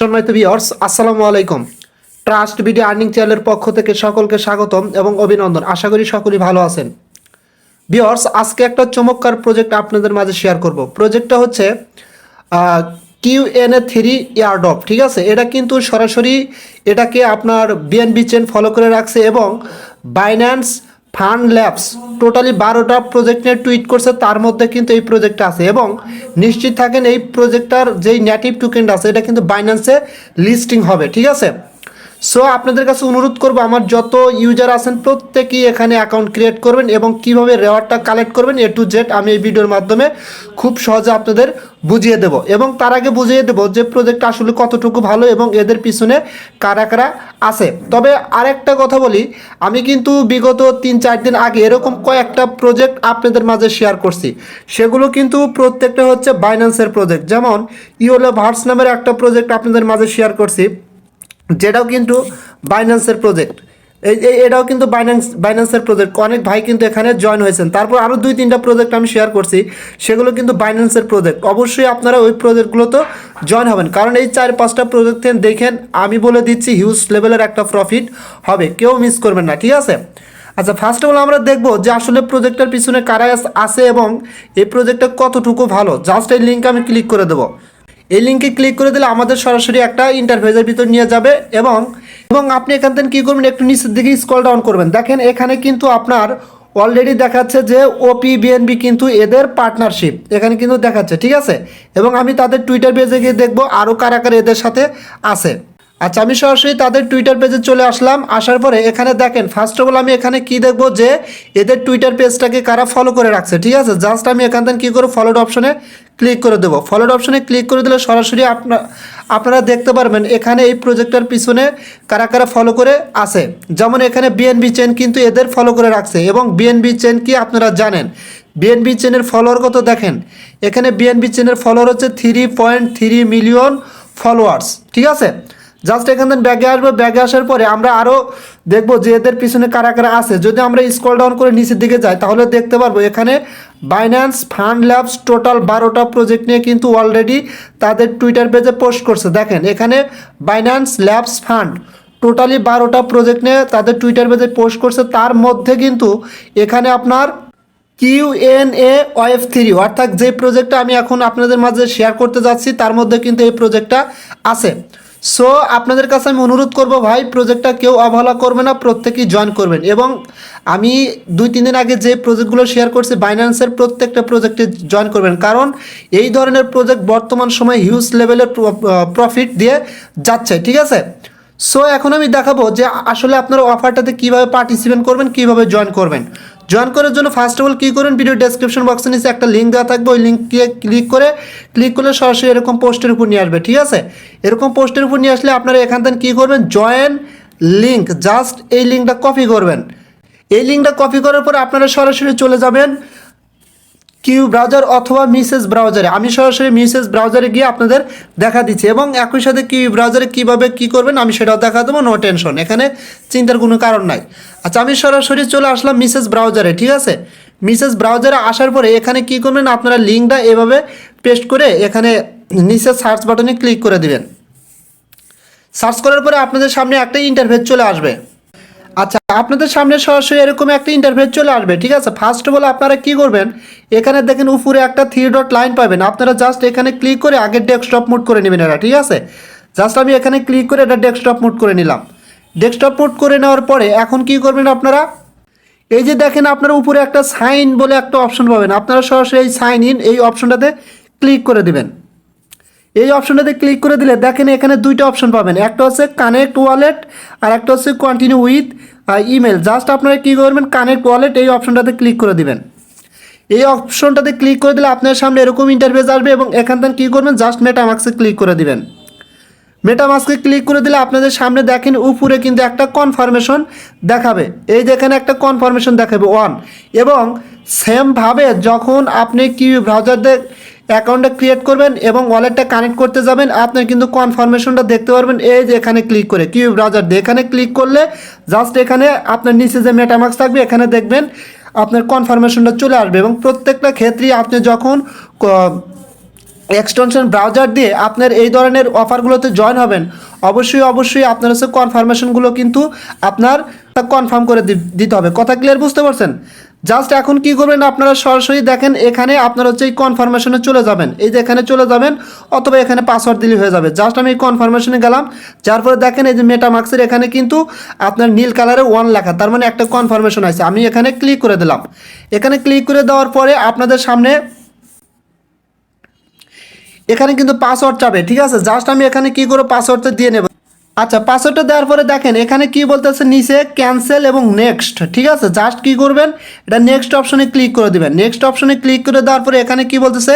সম্মানিত ভিউয়ার্স, আসসালামু আলাইকুম। ট্রাস্ট ভিডিও আর্নিং চ্যানেলের পক্ষ থেকে সকলকে স্বাগতম এবং অভিনন্দন। আশা করি সকলেই ভালো আছেন। ভিউয়ার্স, আজকে একটা চমৎকার প্রজেক্ট আপনাদের মাঝে শেয়ার করব। প্রজেক্টটা হচ্ছে QnA3 এয়ারড্রপ। ঠিক আছে, এটা কিন্তু সরাসরি এটাকে আপনার বিএনবি চেন ফলো করে রাখছে এবং বাইন্যান্স ফান্ড ল্যাবস টোটালি 12টা প্রজেক্ট নিয়ে টুইট করছে, তার মধ্যে কিন্তু এই প্রজেক্টটা আছে এবং নিশ্চিত থাকেন এই প্রজেক্টটার যেই নেটিভ টোকেনটা আছে এটা কিন্তু বাইন্যান্সে লিস্টিং হবে। ঠিক আছে, সো আপনাদের কাছে অনুরোধ করবো, আমার যত ইউজার আছেন প্রত্যেকেই এখানে অ্যাকাউন্ট ক্রিয়েট করবেন এবং কিভাবে রেওয়ার্ডটা কালেক্ট করবেন A to Z আমি এই ভিডিওর মাধ্যমে খুব সহজে আপনাদের বুঝিয়ে দেব এবং তার আগে বুঝিয়ে দেব যে প্রজেক্টটা আসলে কতটুকু ভালো এবং এদের পিছনে কারা কারা আছে। তবে আরেকটা কথা বলি, আমি কিন্তু বিগত 3-4 দিন আগে এরকম কয়েকটা প্রজেক্ট আপনাদের মাঝে শেয়ার করছি, সেগুলো কিন্তু প্রত্যেকটা হচ্ছে বাইন্যান্সের প্রজেক্ট। যেমন ইওলো ভার্স নামের একটা প্রজেক্ট আপনাদের মাঝে শেয়ার করছি, যেটাও কিন্তু বাইন্যান্সের প্রজেক্ট। এটাও কিন্তু বাইন্যান্সের প্রজেক্ট। অনেক ভাই কিন্তু এখানে জয়েন হয়েছেন। তারপর আরও 2-3টা প্রজেক্ট আমি শেয়ার করছি, সেগুলো কিন্তু বাইন্যান্সের প্রজেক্ট। অবশ্যই আপনারা ওই প্রজেক্টগুলোতে জয়েন হবেন, কারণ এই 4-5টা প্রজেক্ট দেখেন আমি বলে দিচ্ছি হিউজ লেভেলের একটা প্রফিট হবে, কেউ মিস করবেন না। ঠিক আছে, আচ্ছা, ফার্স্ট অফ অল আমরা দেখবো যে আসলে প্রজেক্টের পিছনে কারা আছে এবং এই প্রজেক্টটা কতটুকু ভালো। জাস্ট এই লিঙ্কে আমি ক্লিক করে দেবো। এই লিঙ্কে ক্লিক করে দিলে আমাদের সরাসরি একটা ইন্টারফেসের ভিতর নিয়ে যাবে এবং আপনি এখান থেকে কী করবেন, একটু নিচের দিকে স্ক্রল ডাউন করবেন। দেখেন এখানে কিন্তু আপনার অলরেডি দেখাচ্ছে যে ওপি বিএনবি কিন্তু এদের পার্টনারশিপ এখানে কিন্তু দেখাচ্ছে। ঠিক আছে, এবং আমি তাদের টুইটার পেজে গিয়ে দেখবো আরও কারা কারা এদের সাথে আছে। আচ্ছা, আমি সরাসরি তাদের টুইটার পেজে চলে আসলাম। আসার পরে এখানে দেখেন ফার্স্ট অফ অল আমি এখানে কি দেখবো যে এদের টুইটার পেজটাকে কারা ফলো করে রাখছে। ঠিক আছে, জাস্ট আমি এখান থেকে কী করবো, ফলোড অপশনে ক্লিক করে দেবো। ফলোড অপশনে ক্লিক করে দিলে সরাসরি আপনারা দেখতে পারবেন এখানে এই প্রজেক্টের পিছনে কারা কারা ফলো করে আছে। যেমন এখানে বিএনবি চেন কিন্তু এদের ফলো করে রাখছে এবং বিএনবি চেন কি আপনারা জানেন, বিএনবি চেনের ফলোয়ার কত দেখেন, এখানে বিএনবি চেনের ফলোয়ার হচ্ছে 3.3 মিলিয়ন ফলোয়ার্স। ঠিক আছে, জাস্ট এখান থেকে ব্যাগে আসবো। ব্যাগে আসার পরে আমরা আরও দেখবো যে এদের পিছনে কারা কারা আছে। যদি আমরা স্ক্রল ডাউন করে নিচের দিকে যাই তাহলে দেখতে পারবো এখানে বাইন্যান্স ফান্ড ল্যাবস টোটাল 12টা প্রজেক্ট নিয়ে কিন্তু অলরেডি তাদের টুইটার পেজে পোস্ট করছে। দেখেন এখানে বাইন্যান্স ল্যাবস ফান্ড টোটালি 12টা প্রজেক্ট নিয়ে তাদের টুইটার পেজে পোস্ট করছে। তার মধ্যে কিন্তু এখানে আপনার QnA3 অর্থাৎ যে প্রজেক্টটা আমি এখন আপনাদের মাঝে শেয়ার করতে যাচ্ছি তার মধ্যে কিন্তু এই প্রজেক্টটা আছে। সো আপনাদের কাছে আমি অনুরোধ করব ভাই, প্রজেক্টটা কেউ অবহেলা করবে না, প্রত্যেকেই জয়েন করবেন। এবং আমি 2-3 দিন আগে যে প্রজেক্টগুলো শেয়ার করছি বাইন্যান্সের প্রত্যেকটা প্রজেক্টে জয়েন করবেন, কারণ এই ধরনের প্রজেক্ট বর্তমান সময়ে হিউজ লেভেলের প্রফিট দিয়ে যাচ্ছে। ঠিক আছে, সো এখন আমি দেখাবো যে আসলে আপনারা অফারটাতে কীভাবে পার্টিসিপেট করবেন, কীভাবে জয়েন করবেন। জয়েন করার জন্য ফার্স্ট অফ অল কী করবেন, ভিডিও ডেসক্রিপশন বক্সে নিচে একটা লিঙ্ক দেওয়া থাকবে, ওই লিঙ্কে ক্লিক করলে সরাসরি এরকম পোস্টের উপর নিয়ে আসবে। ঠিক আছে, এরকম পোস্টের উপর নিয়ে আসলে আপনারা এখান থেকে কী করবেন, জয়েন লিঙ্ক, জাস্ট এই লিঙ্কটা কপি করবেন। এই লিঙ্কটা কপি করার পর আপনারা সরাসরি চলে যাবেন কিউ ব্রাউজার অথবা মিসেস ব্রাউজারে। আমি সরাসরি মিসেস ব্রাউজারে গিয়ে আপনাদের দেখা দিচ্ছি এবং একই সাথে কিউ ব্রাউজারে কীভাবে কী করবেন আমি সেটাও দেখা দেবো, নো টেনশন, এখানে চিন্তার কোনো কারণ নাই। আচ্ছা, আমি সরাসরি চলে আসলাম মিসেস ব্রাউজারে। ঠিক আছে, মিসেস ব্রাউজারে আসার পরে এখানে কী করবেন, আপনারা লিঙ্কটা এভাবে পেস্ট করে এখানে নিচে সার্চ বাটনে ক্লিক করে দিবেন। সার্চ করার পরে আপনাদের সামনে একটা ইন্টারফেস চলে আসবে। আচ্ছা, আপনাদের সামনে সরাসরি এরকম একটা ইন্টারফেস চলে আসবে। ঠিক আছে, ফার্স্ট অফ অল আপনারা কী করবেন, এখানে দেখেন উপরে একটা 3 ডট লাইন পাবেন, আপনারা জাস্ট এখানে ক্লিক করে আগে ডেস্কটপ মোড করে নেবেন এটা। ঠিক আছে, জাস্ট আমি এখানে ক্লিক করে এটা ডেস্কটপ মোড করে নিলাম। ডেস্কটপ মোড করে নেওয়ার পরে এখন কি করবেন, আপনারা এই যে দেখেন আপনারা উপরে একটা সাইন বলে একটা অপশন পাবেন, আপনারা সরাসরি এই সাইন ইন এই অপশনটাতে ক্লিক করে দিবেন। এই অপশনটাতে ক্লিক করে দিলে দেখেন এখানে 2টা অপশন পাবেন, একটা হচ্ছে কানেক্ট ওয়ালেট আর একটা হচ্ছে কন্টিনিউ উইথ ইমেল। জাস্ট আপনারা কী করবেন, কানেক্ট ওয়ালেট এই অপশনটাতে ক্লিক করে দিবেন। এই অপশনটাতে ক্লিক করে দিলে আপনার সামনে এরকম ইন্টারফেস আসবে এবং এখান থেকে কী করবেন, জাস্ট মেটামাস্কে ক্লিক করে দিবেন। মেটামাস্কে ক্লিক করে দিলে আপনাদের সামনে দেখেন উপরে কিন্তু একটা কনফার্মেশন দেখাবে, এই যেখানে একটা কনফার্মেশন দেখাবে 1। এবং সেমভাবে যখন আপনি কিউ ব্রাউজার অ্যাকাউন্টটা ক্রিয়েট করবেন এবং ওয়ালেটটা কানেক্ট করতে যাবেন, আপনি কিন্তু কনফার্মেশনটা দেখতে পারবেন এই যে এখানে ক্লিক করে কিউ ব্রাউজার দিয়ে এখানে ক্লিক করলে জাস্ট এখানে আপনার নিচে যে মেটামাস্ক থাকবে এখানে দেখবেন আপনার কনফার্মেশনটা চলে আসবে। এবং প্রত্যেকটা ক্ষেত্রেই আপনি যখন এক্সটেনশন ব্রাউজার দিয়ে আপনার এই ধরনের অফারগুলোতে জয়েন হবেন, অবশ্যই আপনার হচ্ছে কনফার্মেশনগুলো কিন্তু আপনার কনফার্ম করে দিতে হবে। কথা ক্লিয়ার বুঝতে পারছেন? জাস্ট এখন কি করবেন, আপনারা সরাসরি দেখেন এখানে আপনার হচ্ছে এই কনফার্মেশনে চলে যাবেন, এই যে এখানে চলে যাবেন, অথবা এখানে পাসওয়ার্ড দিলে হয়ে যাবে। জাস্ট আমি কনফার্মেশনে গেলাম, যার পরে দেখেন এই যে মেটামাক্সের এখানে কিন্তু আপনার নীল কালারে 1 লেখা, তার মানে একটা কনফার্মেশন আছে। আমি এখানে ক্লিক করে দিলাম। এখানে ক্লিক করে দেওয়ার পরে আপনাদের সামনে এখানে কিন্তু পাসওয়ার্ড চাবে, ঠিক আছে। জাস্ট আমি এখানে কি করে পাসওয়ার্ডটা দিয়ে নেব। আচ্ছা, পাসওয়ার্ডটা দেওয়ার পরে দেখেন এখানে কি বলতেছে নিচে ক্যান্সেল এবং নেক্সট, ঠিক আছে। জাস্ট কি করবেন, এটা নেক্সট অপশনে ক্লিক করে দিবেন। নেক্সট অপশনে ক্লিক করে দেওয়ার পরে এখানে কি বলতেছে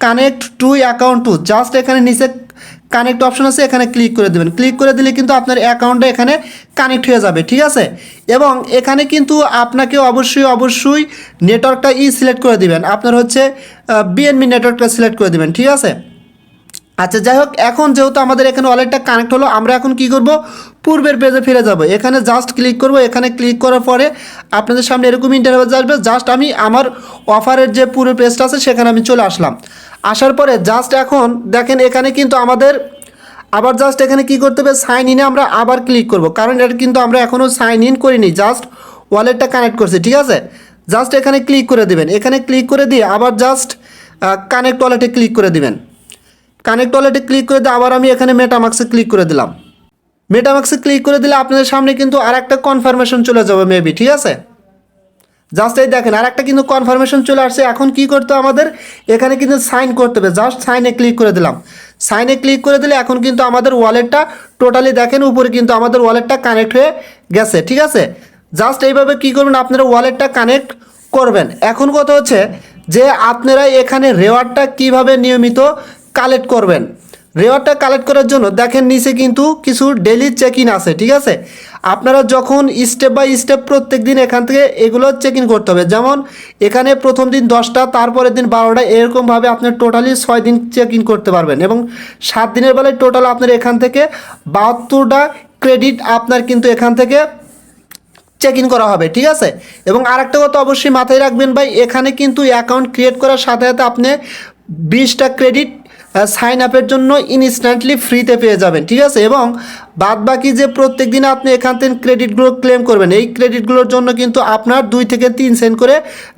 connect to account two, just এখানে নিচে কানেক্ট অপশন আছে, এখানে ক্লিক করে দেবেন। ক্লিক করে দিলে কিন্তু আপনার অ্যাকাউন্টে এখানে কানেক্ট হয়ে যাবে, ঠিক আছে। এবং এখানে কিন্তু আপনাকে অবশ্যই নেটওয়ার্কটা সিলেক্ট করে দিবেন, আপনার হচ্ছে বিএনবি নেটওয়ার্কটা সিলেক্ট করে দিবেন, ঠিক আছে। আচ্ছা, যাই হোক, এখন যেহেতু আমাদের এখানে ওয়ালেটটা কানেক্ট হলো, আমরা এখন কি করব, পূর্বের পেজে ফিরে যাব। এখানে জাস্ট ক্লিক করব। এখানে ক্লিক করার পরে আপনাদের সামনে এরকম ইন্টারফেস আসবে। জাস্ট আমি আমার অফারের যে পুরো পেজটা আছে সেখানে আমি চলে আসলাম। আসার পরে জাস্ট এখন দেখেন এখানে কিন্তু আমাদের আবার জাস্ট এখানে কি করতে হবে, সাইন ইনে আমরা আবার ক্লিক করব, কারণ এটা কিন্তু আমরা এখনও সাইন ইন করিনি, জাস্ট ওয়ালেটটা কানেক্ট করছি, ঠিক আছে। জাস্ট এখানে ক্লিক করে দিবেন। এখানে ক্লিক করে দিয়ে আবার জাস্ট কানেক্ট ওয়ালেটে ক্লিক করে দিবেন। কানেক্ট ওয়ালেটে ক্লিক করে দিয়ে আবার আমি এখানে মেটামাক্সে ক্লিক করে দিলাম। মেটামাক্সে ক্লিক করে দিলে আপনাদের সামনে কিন্তু আর একটা কনফার্মেশন চলে যাবে মেবি, ঠিক আছে। জাস্ট এই দেখেন আর একটা কিন্তু কনফার্মেশন চলে আসছে। এখন কি করতে আমাদের এখানে কিন্তু সাইন করতে হবে, জাস্ট সাইনে ক্লিক করে দিলাম। সাইনে ক্লিক করে দিলে এখন কিন্তু আমাদের ওয়ালেটটা টোটালি দেখেন উপরে কিন্তু আমাদের ওয়ালেটটা কানেক্ট হয়ে গেছে, ঠিক আছে। জাস্ট এইভাবে কি করবেন, আপনারা ওয়ালেটটা কানেক্ট করবেন। এখন কথা হচ্ছে যে আপনারা এখানে রেওয়ার্ডটা কিভাবে নিয়মিত কালেক্ট করবেন। রেওয়ার্ডটা কালেক্ট করার জন্য দেখেন নিচে কিন্তু কিছু ডেইলি চেক ইন আছে, ঠিক আছে। আপনারা যখন স্টেপ বাই স্টেপ প্রত্যেক দিন এখান থেকে এগুলো চেক ইন করতে হবে। যেমন এখানে প্রথম দিন 10টা, তারপরের দিন 12টা, এরকমভাবে আপনার টোটালি 6 দিন চেক ইন করতে পারবেন। এবং 7 দিনের বেলায় টোটাল আপনার এখান থেকে 72টা ক্রেডিট আপনার কিন্তু এখান থেকে চেক ইন করা হবে, ঠিক আছে। এবং আরেকটা কথা অবশ্যই মাথায় রাখবেন ভাই, এখানে কিন্তু অ্যাকাউন্ট ক্রিয়েট করার সাথে সাথে আপনি 20টা ক্রেডিট সাইন আপের জন্য ইনস্ট্যান্টলি ফ্রিতে পেয়ে যাবেন, ঠিক আছে। এবং বাদ বাকি যে প্রত্যেক দিন আপনি এখান থেকে ক্রেডিটগুলো ক্লেম করবেন, এই ক্রেডিটগুলোর জন্য কিন্তু আপনার 2 থেকে 3 সেন্ট করে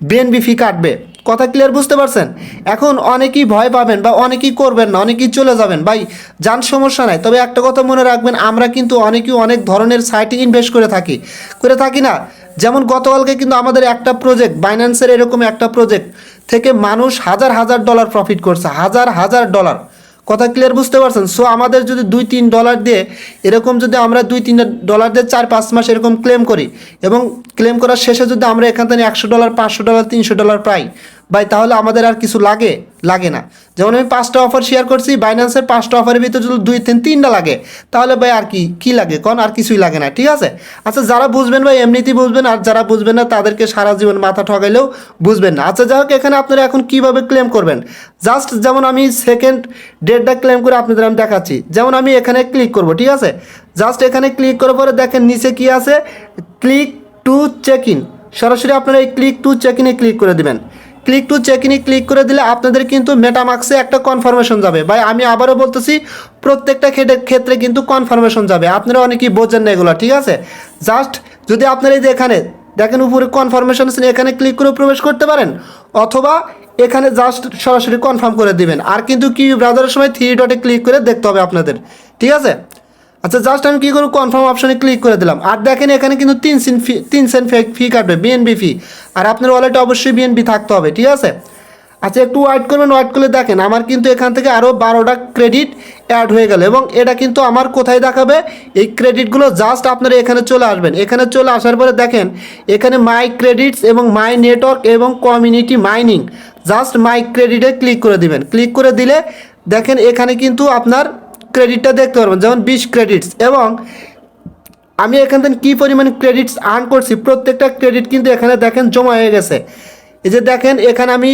বিএনবি ফি কাটবে। কথা ক্লিয়ার বুঝতে পারছেন? এখন অনেকেই ভয় পাবেন বা অনেকেই করবেন না, অনেকেই চলে যাবেন ভাই, যান সমস্যা নাই। তবে একটা কথা মনে রাখবেন, আমরা কিন্তু অনেকেই অনেক ধরনের সাইটে ইনভেস্ট করে থাকি না। যেমন গতকালকে কিন্তু আমাদের একটা প্রজেক্ট বাইন্যান্সের এরকম একটা প্রজেক্ট থেকে মানুষ হাজার ডলার প্রফিট করছে, হাজার ডলার। কথা ক্লিয়ার বুঝতে পারছেন? সো আমাদের যদি $2-3 দিয়ে এরকম যদি আমরা $2-3 দিয়ে 4-5 মাস এরকম ক্লেম করি, এবং ক্লেম করার শেষে যদি আমরা এখান থেকে $100, $500, $300 পাই ভাই, তাহলে আমাদের আর কিছু লাগে না। যেমন আমি 5টা অফার শেয়ার করছি, বাইন্যান্সের 5টা অফারের ভিতরে যদি 2-3টা লাগে, তাহলে ভাই আর কি লাগে, কোন আর কিছুই লাগে না, ঠিক আছে। আচ্ছা, যারা বুঝবেন ভাই এমনিতেই বুঝবেন, আর যারা বুঝবেন না তাদেরকে সারা জীবন মাথা ঠকাইলেও বুঝবেন না। আচ্ছা, যাই হোক, এখানে আপনারা এখন কীভাবে ক্লেম করবেন, জাস্ট যেমন আমি সেকেন্ড ডেটটা ক্লেম করে আপনাদের আমি দেখাচ্ছি। যেমন আমি এখানে ক্লিক করব, ঠিক আছে। জাস্ট এখানে ক্লিক করার পরে দেখেন নিচে কি আছে, ক্লিক টু চেক ইন। সরাসরি আপনারা এই ক্লিক টু চেক ইনে ক্লিক করে দেবেন। ক্লিক টু চেক ইনে ক্লিক করে দিলে আপনাদের কিন্তু মেটামাক্সে একটা কনফার্মেশন যাবে। ভাই আমি আবারও বলতেছি, প্রত্যেকটা ক্ষেত্রে কিন্তু কনফার্মেশন যাবে। আপনারা অনেকেই বোঝেন না এগুলো, ঠিক আছে। জাস্ট যদি আপনারা এই যে এখানে দেখেন উপরে কনফার্মেশন আছে, এখানে ক্লিক করে প্রবেশ করতে পারেন, অথবা এখানে জাস্ট সরাসরি কনফার্ম করে দিবেন। আর কিন্তু কি ব্রাউজারের সময় 3 ডটে ক্লিক করে দেখতে হবে আপনাদের, ঠিক আছে। আচ্ছা, জাস্ট আমি কী করব, কনফার্ম অপশনে ক্লিক করে দিলাম। আর দেখেন এখানে কিন্তু 3 সেন্ট ফি কাটবে, বিএনবি ফি। আর আপনার ওয়ালেটে অবশ্যই বিএনবি থাকতে হবে, ঠিক আছে। আচ্ছা, একটু ওয়েট করবেন। ওয়েট করলে দেখেন আমার কিন্তু এখান থেকে আরও 12টা ক্রেডিট অ্যাড হয়ে গেল। এবং এটা কিন্তু আমার কোথায় দেখাবে, এই ক্রেডিটগুলো জাস্ট আপনারা এখানে চলে আসবেন। এখানে চলে আসার পরে দেখেন এখানে মাই ক্রেডিটস এবং মাই নেটওয়ার্ক এবং কমিউনিটি মাইনিং, জাস্ট মাই ক্রেডিটে ক্লিক করে দিবেন। ক্লিক করে দিলে দেখেন এখানে কিন্তু আপনার ক্রেডিটটা দেখতে পারবেন, যেমন 20 ক্রেডিটস। এবং আমি এখান থেকে কী পরিমাণ ক্রেডিটস আর্ন করছি, প্রত্যেকটা ক্রেডিট কিন্তু এখানে দেখেন জমা হয়ে গেছে। এই যে দেখেন এখানে আমি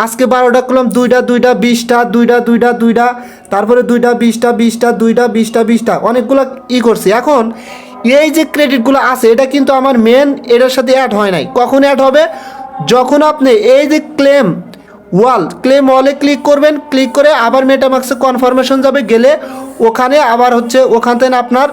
আজকে 12টা করলাম, 2টা 20টা, 2টা, তারপরে 2টা 20টা, 2টা অনেকগুলো করছি। এখন এই যে ক্রেডিটগুলো আছে এটা কিন্তু আমার মেন এটার সাথে অ্যাড হয় নাই। কখন অ্যাড হবে, যখন আপনি এই যে ক্লেম ক্লেম ওয়ালে ক্লিক করবেন, ক্লিক করে আবার মেটামাক্সে কনফার্মেশন যাবে, গেলে ওখানে আবার হচ্ছে ওখান থেকে আপনার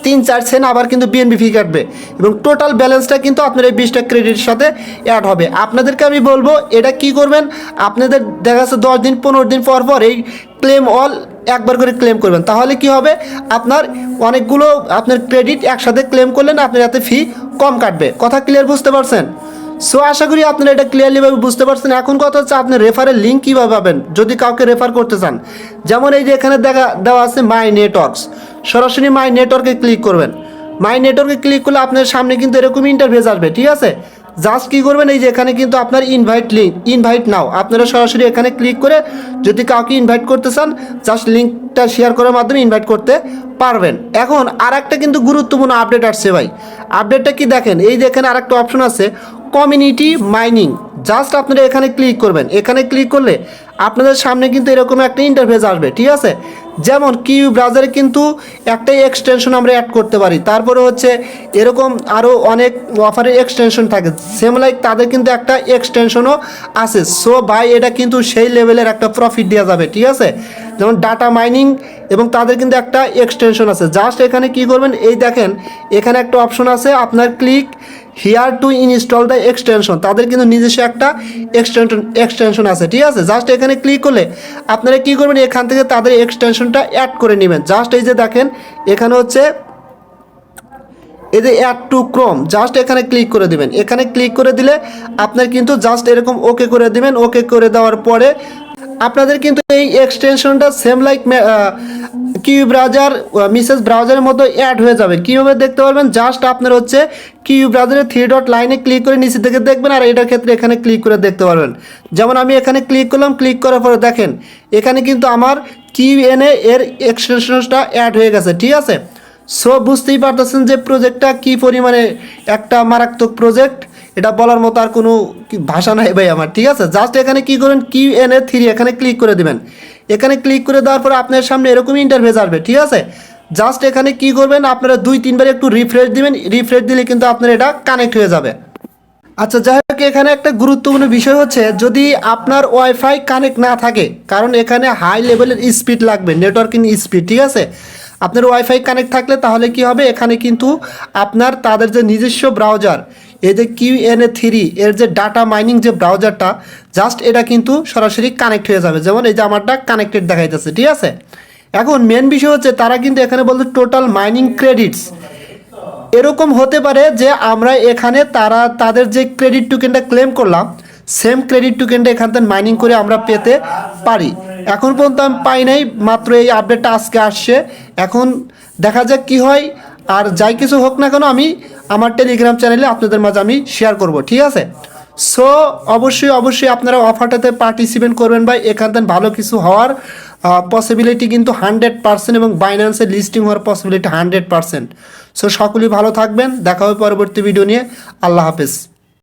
3-4 সেন্ট আবার কিন্তু বিএনবি ফি কাটবে এবং টোটাল ব্যালেন্সটা কিন্তু আপনার এই 20টা ক্রেডিটের সাথে অ্যাড হবে। আপনাদেরকে আমি বলবো এটা কি করবেন, আপনাদের দেখা যাচ্ছে 10 দিন 15 দিন পর পর এই ক্লেম অল একবার করে ক্লেম করবেন, তাহলে কি হবে আপনার অনেকগুলো আপনার ক্রেডিট একসাথে ক্লেম করলেন, আপনার এতে ফি কম কাটবে। কথা ক্লিয়ার বুঝতে পারছেন? সো আশা করি আপনারা এটা ক্লিয়ারলিভাবে বুঝতে পারছেন। এখন কথা হচ্ছে আপনি রেফারের লিঙ্ক কীভাবে পাবেন যদি কাউকে রেফার করতে চান। যেমন এই যে এখানে দেওয়া আছে মাই নেটওয়ার্কস, সরাসরি মাই নেটওয়ার্কে ক্লিক করবেন। মাই নেটওয়ার্কে ক্লিক করলে আপনার সামনে কিন্তু এরকম ইন্টারফেস আসবে, ঠিক আছে। জাস্ট কী করবেন, এই যে এখানে কিন্তু আপনার ইনভাইট নাও, আপনারা সরাসরি এখানে ক্লিক করে যদি কাউকে ইনভাইট করতে চান জাস্ট লিঙ্কটা শেয়ার করার মাধ্যমে ইনভাইট করতে পারবেন। এখন আর একটা কিন্তু গুরুত্বপূর্ণ আপডেট আসছে ভাই। আপডেটটা কি দেখেন, এই যে এখানে আর একটা অপশন আছে কমিউনিটি মাইনিং, জাস্ট আপনারা এখানে ক্লিক করবেন। এখানে ক্লিক করলে আপনাদের সামনে কিন্তু এরকম একটা ইন্টারফেস আসবে, ঠিক আছে। যেমন কিউ ব্রাউজারে কিন্তু একটাই এক্সটেনশন আমরা অ্যাড করতে পারি, তারপরে হচ্ছে এরকম আরও অনেক অফারের এক্সটেনশন থাকে, সেম লাইক তাদের কিন্তু একটা এক্সটেনশনও আছে। সো ভাই এটা কিন্তু সেই লেভেলের একটা প্রফিট দেওয়া যাবে, ঠিক আছে। যেমন ডাটা মাইনিং এবং তাদের কিন্তু একটা এক্সটেনশন আছে। জাস্ট এখানে কি করবেন, এই দেখেন এখানে একটা অপশন আছে আপনার click here two install the extension, তাদের কিন্তু নিজস্ব একটা এক্সটেনশন আছে, ঠিক আছে। জাস্ট এখানে ক্লিক করলে আপনারা কি করবেন, এখান থেকে তাদের এক্সটেনশনটা অ্যাড করে নেবেন। জাস্ট এই যে দেখেন এখানে হচ্ছে এই যে অ্যাড টু ক্রোম, জাস্ট এখানে ক্লিক করে দিবেন। এখানে ক্লিক করে দিলে আপনার কিন্তু জাস্ট এরকম ওকে করে দিবেন। ওকে করে দেওয়ার পরে আপনাদের কিন্তু এই এক্সটেনশনটা same like Kiwi browser Mises ব্রাউজারের মতো অ্যাড হয়ে যাবে। কীভাবে দেখতে পারবেন, জাস্ট আপনার হচ্ছে কিউ ব্রাউজারের 3 ডট লাইনে ক্লিক করে নিচে থেকে দেখবেন, আর এটার ক্ষেত্রে এখানে ক্লিক করে দেখতে পারবেন। যেমন আমি এখানে ক্লিক করলাম, ক্লিক করার পরে দেখেন এখানে কিন্তু আমার QnA এর এক্সটেনশনটা অ্যাড হয়ে গেছে, ঠিক আছে। সো বুঝতেই পারতেছেন যে প্রজেক্টটা কী পরিমাণে একটা মারাত্মক প্রজেক্ট, এটা বলার মতো আর কোনো ভাষা নাই ভাই আমার, ঠিক আছে। জাস্ট এখানে কী করবেন, QnA3 এখানে ক্লিক করে দেবেন। এখানে ক্লিক করে দেওয়ার পর আপনার সামনে এরকম ইন্টারফেস আসবে, ঠিক আছে। জাস্ট এখানে কি করবেন, আপনারা 2-3 বার একটু রিফ্রেশ দিবেন, রিফ্রেশ দিলে কিন্তু আপনার এটা কানেক্ট হয়ে যাবে। আচ্ছা যাই হোক, এখানে একটা গুরুত্বপূর্ণ বিষয় হচ্ছে যদি আপনার ওয়াইফাই কানেক্ট না থাকে, কারণ এখানে হাই লেভেলের স্পিড লাগবে, নেটওয়ার্কিং স্পিড, ঠিক আছে। আপনার ওয়াইফাই কানেক্ট থাকলে তাহলে কি হবে, এখানে কিন্তু আপনার তাদের যে নিজস্ব ব্রাউজার এই যে QnA3 এর যে ডাটা মাইনিং যে ব্রাউজারটা, জাস্ট এটা কিন্তু সরাসরি কানেক্ট হয়ে যাবে। যেমন এই যে আমারটা কানেক্টেড দেখাইতেছে, ঠিক আছে। এখন মেন বিষয় হচ্ছে তারা কিন্তু এখানে বলতে টোটাল মাইনিং ক্রেডিটস, এরকম হতে পারে যে আমরা এখানে তাদের যে ক্রেডিট টোকেনটা ক্লেম করলাম সেম ক্রেডিট টোকেনটা এখান থেকে মাইনিং করে আমরা পেতে পারি। এখন পর্যন্ত আমি পাই নাই, মাত্র এই আপডেটটা আজকে আসছে। এখন দেখা যাক কি হয়, আর যাই কিছু হোক না কেন আমি আমার টেলিগ্রাম চ্যানেলে আপনাদের মাঝে আমি শেয়ার করব, ঠিক আছে। সো অবশ্যই আপনারা অফারটাতে পার্টিসিপেট করবেন ভাই, এখান থেকে ভালো কিছু হওয়ার পসিবিলিটি কিন্তু 100% এবং বাইন্যান্সে লিস্টিং হওয়ার পসিবিলিটি 100%। সো সকলেই ভালো থাকবেন, দেখা হবে পরবর্তী ভিডিও নিয়ে। আল্লাহ হাফেজ।